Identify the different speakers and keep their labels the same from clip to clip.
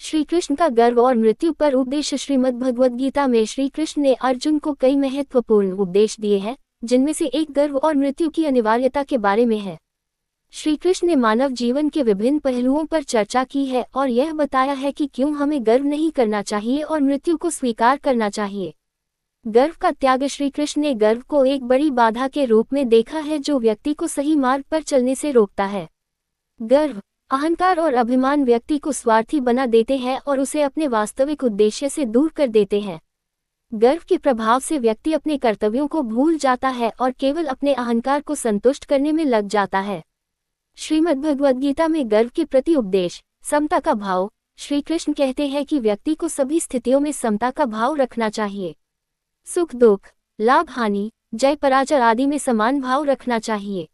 Speaker 1: श्री कृष्ण का गर्व और मृत्यु पर उपदेश। श्रीमद् भगवद गीता में श्री कृष्ण ने अर्जुन को कई महत्वपूर्ण उपदेश दिए हैं, जिनमें से एक गर्व और मृत्यु की अनिवार्यता के बारे में है। श्री कृष्ण ने मानव जीवन के विभिन्न पहलुओं पर चर्चा की है और यह बताया है कि क्यों हमें गर्व नहीं करना चाहिए और मृत्यु को स्वीकार करना चाहिए। गर्व का त्याग। श्री कृष्ण ने गर्व को एक बड़ी बाधा के रूप में देखा है जो व्यक्ति को सही मार्ग पर चलने से रोकता है। गर्व, अहंकार और अभिमान व्यक्ति को स्वार्थी बना देते हैं और उसे अपने वास्तविक उद्देश्य से दूर कर देते हैं। गर्व के प्रभाव से व्यक्ति अपने कर्तव्यों को भूल जाता है और केवल अपने अहंकार को संतुष्ट करने में लग जाता है। श्रीमद् भगवद गीता में गर्व के प्रति उपदेश। समता का भाव। श्री कृष्ण कहते हैं कि व्यक्ति को सभी स्थितियों में समता का भाव रखना चाहिए। सुख दुख, लाभ हानि, जय पराजय आदि में समान भाव रखना चाहिए।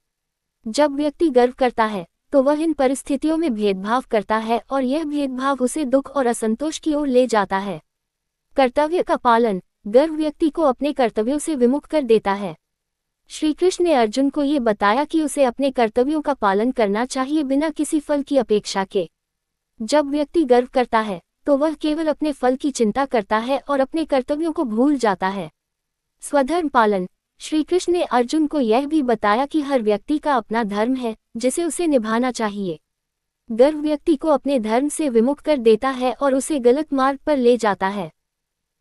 Speaker 1: जब व्यक्ति गर्व करता है तो वह इन परिस्थितियों में भेदभाव करता है और यह भेदभाव उसे दुख और असंतोष की ओर ले जाता है। कर्तव्य का पालन। गर्व व्यक्ति को अपने कर्तव्यों से विमुख कर देता है। श्री कृष्ण ने अर्जुन को ये बताया कि उसे अपने कर्तव्यों का पालन करना चाहिए बिना किसी फल की अपेक्षा के। जब व्यक्ति गर्व करता है तो वह केवल अपने फल की चिंता करता है और अपने कर्तव्यों को भूल जाता है। स्वधर्म पालन। श्री कृष्ण ने अर्जुन को यह भी बताया कि हर व्यक्ति का अपना धर्म है जिसे उसे निभाना चाहिए। गर्व व्यक्ति को अपने धर्म से विमुख कर देता है और उसे गलत मार्ग पर ले जाता है,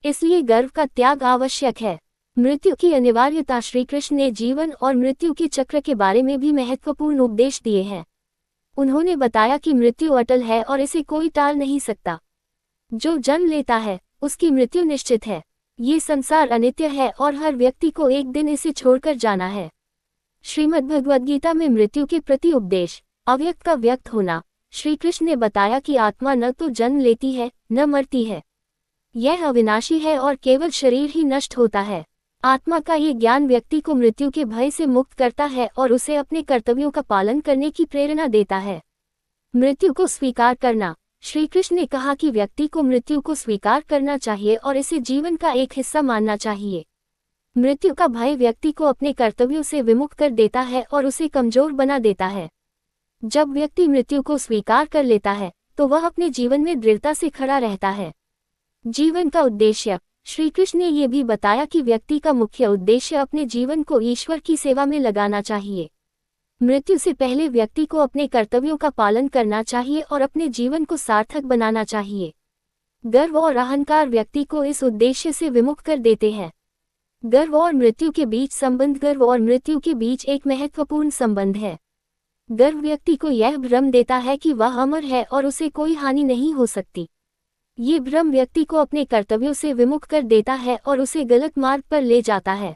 Speaker 1: इसलिए गर्व का त्याग आवश्यक है। मृत्यु की अनिवार्यता। श्री कृष्ण ने जीवन और मृत्यु के चक्र के बारे में भी महत्वपूर्ण उपदेश दिए हैं। उन्होंने बताया कि मृत्यु अटल है और इसे कोई टाल नहीं सकता। जो जन्म लेता है उसकी मृत्यु निश्चित है। ये संसार अनित्य है और हर व्यक्ति को एक दिन इसे छोड़कर जाना है। श्रीमद् भगवद गीता में मृत्यु के प्रति उपदेश। अव्यक्त का व्यक्त होना। श्री कृष्ण ने बताया कि आत्मा न तो जन्म लेती है न मरती है। यह अविनाशी है और केवल शरीर ही नष्ट होता है। आत्मा का ये ज्ञान व्यक्ति को मृत्यु के भय से मुक्त करता है और उसे अपने कर्तव्यों का पालन करने की प्रेरणा देता है। मृत्यु को स्वीकार करना। श्री कृष्ण ने कहा कि व्यक्ति को मृत्यु को स्वीकार करना चाहिए और इसे जीवन का एक हिस्सा मानना चाहिए। मृत्यु का भय व्यक्ति को अपने कर्तव्यों से विमुख कर देता है और उसे कमजोर बना देता है। जब व्यक्ति मृत्यु को स्वीकार कर लेता है तो वह अपने जीवन में दृढ़ता से खड़ा रहता है। जीवन का उद्देश्य। श्री कृष्ण ने यह भी बताया कि व्यक्ति का मुख्य उद्देश्य अपने जीवन को ईश्वर की सेवा में लगाना चाहिए। मृत्यु से पहले व्यक्ति को अपने कर्तव्यों का पालन करना चाहिए और अपने जीवन को सार्थक बनाना चाहिए। गर्व और अहंकार व्यक्ति को इस उद्देश्य से विमुख कर देते हैं। गर्व और मृत्यु के बीच संबंध। गर्व और मृत्यु के बीच एक महत्वपूर्ण संबंध है। गर्व व्यक्ति को यह भ्रम देता है कि वह अमर है और उसे कोई हानि नहीं हो सकती। ये भ्रम व्यक्ति को अपने कर्तव्यों से विमुख कर देता है और उसे गलत मार्ग पर ले जाता है।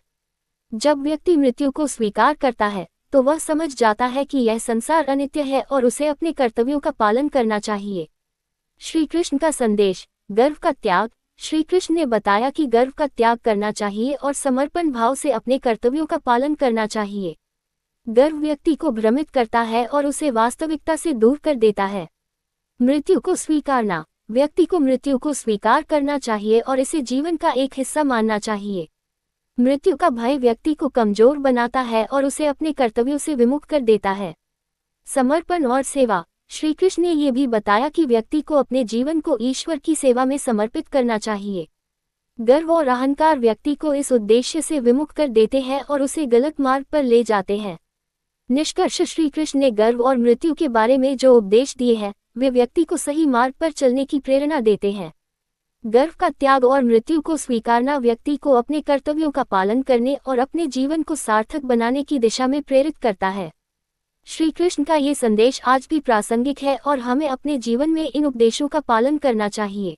Speaker 1: जब व्यक्ति मृत्यु को स्वीकार करता है तो वह समझ जाता है कि यह संसार अनित्य है और उसे अपने कर्तव्यों का पालन करना चाहिए। श्री कृष्ण का संदेश। गर्व का त्याग। श्री कृष्ण ने बताया कि गर्व का त्याग करना चाहिए और समर्पण भाव से अपने कर्तव्यों का पालन करना चाहिए। गर्व व्यक्ति को भ्रमित करता है और उसे वास्तविकता से दूर कर देता है। मृत्यु को स्वीकारना। व्यक्ति को मृत्यु को स्वीकार करना चाहिए और इसे जीवन का एक हिस्सा मानना चाहिए। मृत्यु का भय व्यक्ति को कमजोर बनाता है और उसे अपने कर्तव्यों से विमुख कर देता है। समर्पण और सेवा। श्री कृष्ण ने यह भी बताया कि व्यक्ति को अपने जीवन को ईश्वर की सेवा में समर्पित करना चाहिए। गर्व और अहंकार व्यक्ति को इस उद्देश्य से विमुख कर देते हैं और उसे गलत मार्ग पर ले जाते हैं। निष्कर्ष। श्री कृष्ण ने गर्व और मृत्यु के बारे में जो उपदेश दिए हैं वे व्यक्ति को सही मार्ग पर चलने की प्रेरणा देते हैं। गर्व का त्याग और मृत्यु को स्वीकारना व्यक्ति को अपने कर्तव्यों का पालन करने और अपने जीवन को सार्थक बनाने की दिशा में प्रेरित करता है। श्री कृष्ण का ये संदेश आज भी प्रासंगिक है और हमें अपने जीवन में इन उपदेशों का पालन करना चाहिए।